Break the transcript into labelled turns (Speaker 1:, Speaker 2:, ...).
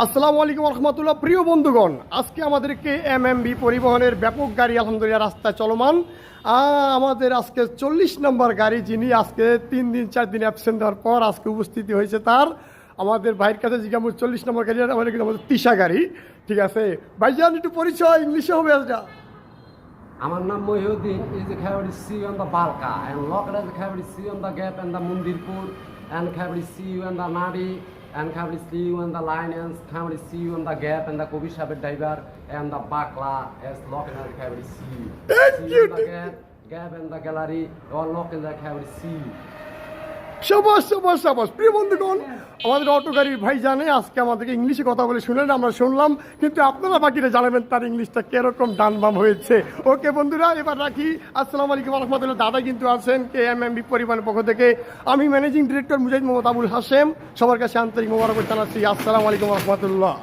Speaker 1: আসসালামু আলাইকুম রহমতুল্লাহ। প্রিয় বন্ধুগণ, আজকে আমাদেরকে এমএমবি পরিবহনের ব্যাপক গাড়ি আলহামদুলিল্লাহ রাস্তায় চলমান। আমাদের আজকে 40 নম্বর গাড়ি, যিনি আজকে 3 দিন 4 দিন অ্যাবসেন্ট হওয়ার পর আজকে উপস্থিতি হয়েছে তার। আমাদের ভাইয়ের কাছে জিজ্ঞাসা 40 নম্বর গাড়ি আমাদের কিন্তু আমাদের তিশা গাড়ি। ঠিক আছে ভাইজান, একটু পরিচয় ইংলিশে হবে আজটা।
Speaker 2: আমার নাম Mohiuddin, is the cavity C on the Balka and located the cavity C on the gap and the Mundirpur and cavity C on the Nadi and cavity C on the Lions, cavity C on the gap and the Kobi Shabbat diver and the Bakla as located the cavity C.
Speaker 1: Thank
Speaker 2: C
Speaker 1: you.
Speaker 2: on the gap and the gallery all located the cavity C.
Speaker 1: সবাস সবাস সবাস। প্রিয় বন্ধুগণ, আমাদের auto গাড়ির ভাই জানে আজকে আমাদেরকে ইংলিশে কথা বলে শুনলেন, আমরা শুনলাম, কিন্তু আপনারা বাকিরা জানাবেন তার ইংলিশটা কিরকম ডান বাম হয়েছে। ওকে বন্ধুরা, এবার রাখি। আসসালামু আলাইকুম রহমতুল্লাহ। দাদা কিন্তু আছেন এমএমবি পরিবহনের পক্ষ থেকে। আমি ম্যানেজিং ডিরেক্টর মুজাহিদ মোহাম্মদ আবুল হাশেম, সবার কাছে আন্তরিক মোবারক জানাচ্ছি। আসসালামু আলাইকুম রহমতুল্লাহ।